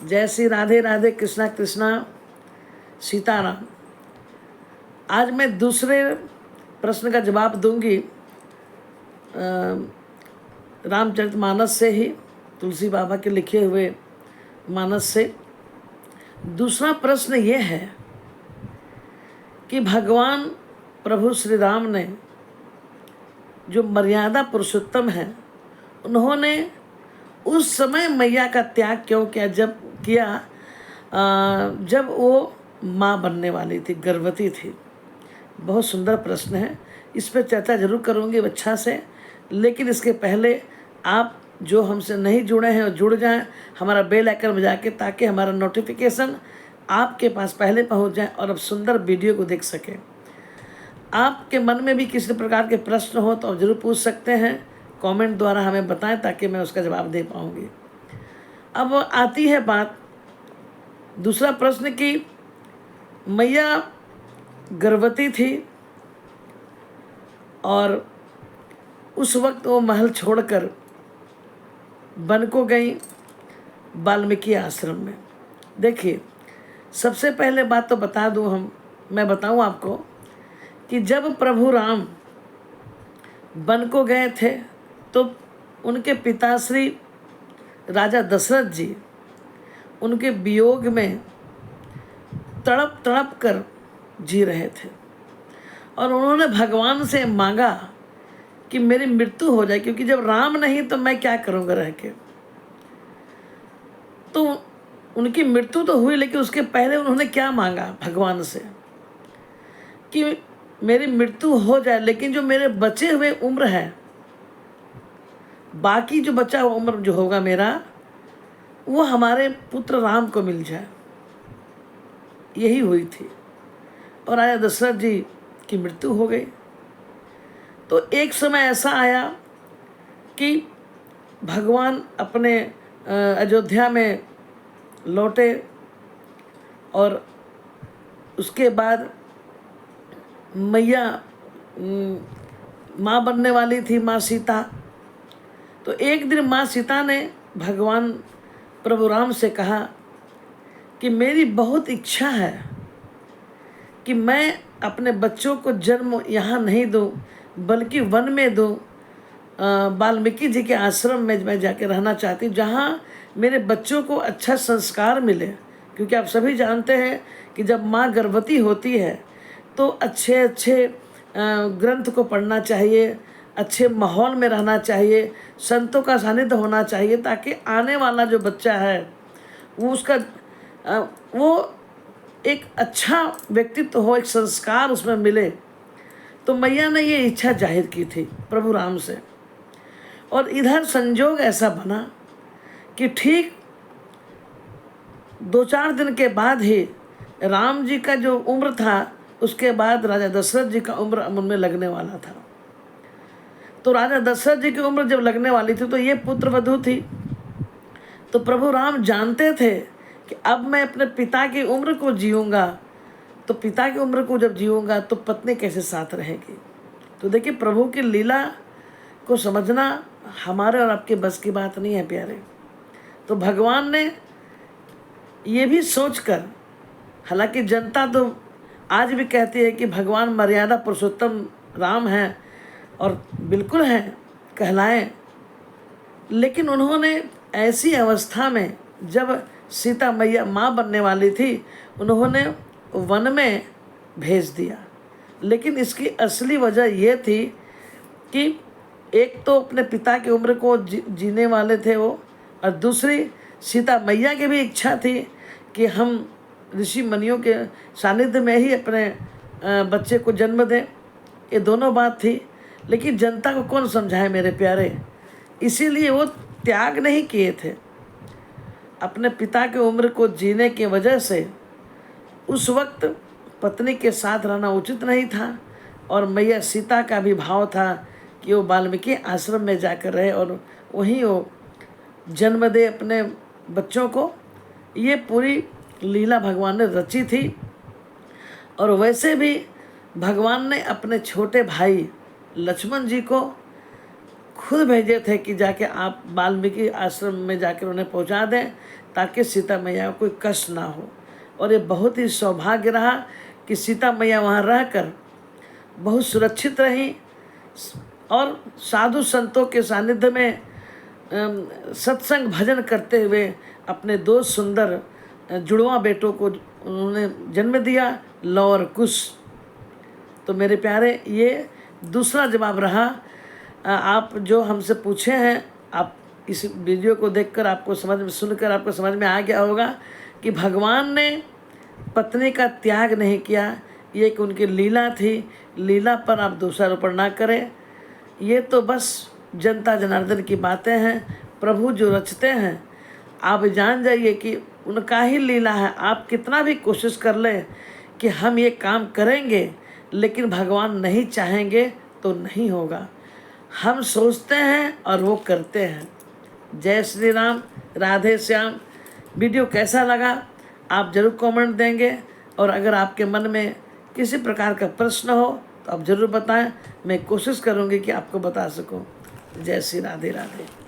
जय श्री राधे राधे, कृष्णा कृष्णा, सीताराम। आज मैं दूसरे प्रश्न का जवाब दूंगी रामचरितमानस से ही, तुलसी बाबा के लिखे हुए मानस से। दूसरा प्रश्न ये है कि भगवान प्रभु श्री राम ने, जो मर्यादा पुरुषोत्तम हैं, उन्होंने उस समय मैया का त्याग क्यों किया जब वो माँ बनने वाली थी, गर्भवती थी। बहुत सुंदर प्रश्न है, इस पर चर्चा जरूर करूँगी अच्छा से। लेकिन इसके पहले आप जो हमसे नहीं जुड़े हैं और जुड़ जाएं हमारा बेल आइकन बजा के, ताकि हमारा नोटिफिकेशन आपके पास पहले पहुंच जाए और आप सुंदर वीडियो को देख सकें। आपके मन में भी किसी प्रकार के प्रश्न हो तो आप जरूर पूछ सकते हैं, कमेंट द्वारा हमें बताएं ताकि मैं उसका जवाब दे पाऊँगी। अब आती है बात दूसरा प्रश्न की मैया गर्भवती थी और उस वक्त वो महल छोड़कर वन को गई, वाल्मीकि आश्रम में। देखिए, सबसे पहले बात तो बता दूं, मैं बताऊं आपको कि जब प्रभु राम वन को गए थे तो उनके पिताश्री राजा दशरथ जी उनके वियोग में तड़प तड़प कर जी रहे थे और उन्होंने भगवान से मांगा कि मेरी मृत्यु हो जाए, क्योंकि जब राम नहीं तो मैं क्या करूँगा रह के। तो उनकी मृत्यु तो हुई, लेकिन उसके पहले उन्होंने क्या मांगा भगवान से कि मेरी मृत्यु हो जाए, लेकिन जो मेरे बचे हुए उम्र है, बाकी जो बचा हुआ उम्र जो होगा मेरा, वो हमारे पुत्र राम को मिल जाए। यही हुई थी और राजा दशरथ जी की मृत्यु हो गई। तो एक समय ऐसा आया कि भगवान अपने अयोध्या में लौटे और उसके बाद मैया माँ बनने वाली थी, माँ सीता। तो एक दिन माँ सीता ने भगवान प्रभु राम से कहा कि मेरी बहुत इच्छा है कि मैं अपने बच्चों को जन्म यहाँ नहीं दूँ, बल्कि वन में दूँ, वाल्मीकि जी के आश्रम में मैं जाके रहना चाहती हूँ, जहाँ मेरे बच्चों को अच्छा संस्कार मिले। क्योंकि आप सभी जानते हैं कि जब माँ गर्भवती होती है तो अच्छे अच्छे ग्रंथ को पढ़ना चाहिए, अच्छे माहौल में रहना चाहिए, संतों का सानिध्य होना चाहिए, ताकि आने वाला जो बच्चा है वो एक अच्छा व्यक्तित्व हो, एक संस्कार उसमें मिले। तो मैया ने ये इच्छा जाहिर की थी प्रभु राम से। और इधर संजोग ऐसा बना कि ठीक 2-4 दिन के बाद ही राम जी का जो उम्र था, उसके बाद राजा दशरथ जी का उम्र उनमें लगने वाला था। तो राजा दशरथ जी की उम्र जब लगने वाली थी तो ये पुत्रवधू थी। तो प्रभु राम जानते थे कि अब मैं अपने पिता की उम्र को जीऊँगा, तो पिता की उम्र को जब जीऊँगा तो पत्नी कैसे साथ रहेगी। तो देखिए, प्रभु की लीला को समझना हमारे और आपके बस की बात नहीं है प्यारे। तो भगवान ने ये भी सोचकर, हालांकि जनता तो आज भी कहती है कि भगवान मर्यादा पुरुषोत्तम राम हैं, और बिल्कुल हैं, कहलाएं, लेकिन उन्होंने ऐसी अवस्था में जब सीता मैया माँ बनने वाली थी, उन्होंने वन में भेज दिया। लेकिन इसकी असली वजह ये थी कि एक तो अपने पिता की उम्र को जीने वाले थे वो, और दूसरी सीता मैया की भी इच्छा थी कि हम ऋषि मुनियों के सानिध्य में ही अपने बच्चे को जन्म दें। ये दोनों बात थी, लेकिन जनता को कौन समझाए मेरे प्यारे। इसीलिए वो त्याग नहीं किए थे। अपने पिता की उम्र को जीने की वजह से उस वक्त पत्नी के साथ रहना उचित नहीं था, और मैया सीता का भी भाव था कि वो वाल्मीकि आश्रम में जाकर रहे और वहीं वो जन्म दे अपने बच्चों को। ये पूरी लीला भगवान ने रची थी। और वैसे भी भगवान ने अपने छोटे भाई लक्ष्मण जी को खुद भेजे थे कि जाके आप वाल्मीकि आश्रम में जाकर उन्हें पहुंचा दें ताकि सीता मैया को कोई कष्ट ना हो। और ये बहुत ही सौभाग्य रहा कि सीता मैया वहाँ रहकर बहुत सुरक्षित रहीं और साधु संतों के सानिध्य में सत्संग भजन करते हुए अपने दो सुंदर जुड़वा बेटों को उन्होंने जन्म दिया, लव और कुश। तो मेरे प्यारे, ये दूसरा जवाब रहा। आप जो हमसे पूछे हैं, आप इस वीडियो को देखकर आपको सुनकर आपको समझ में आ गया होगा कि भगवान ने पत्नी का त्याग नहीं किया, ये एक उनकी लीला थी। लीला पर आप दोषारोपण ना करें। ये तो बस जनता जनार्दन की बातें हैं। प्रभु जो रचते हैं, आप जान जाइए कि उनका ही लीला है। आप कितना भी कोशिश कर लें कि हम ये काम करेंगे, लेकिन भगवान नहीं चाहेंगे तो नहीं होगा। हम सोचते हैं और वो करते हैं। जय श्री राम, राधे श्याम। वीडियो कैसा लगा आप ज़रूर कमेंट देंगे, और अगर आपके मन में किसी प्रकार का प्रश्न हो तो आप ज़रूर बताएं। मैं कोशिश करूँगी कि आपको बता सकूं। जय श्री राधे राधे।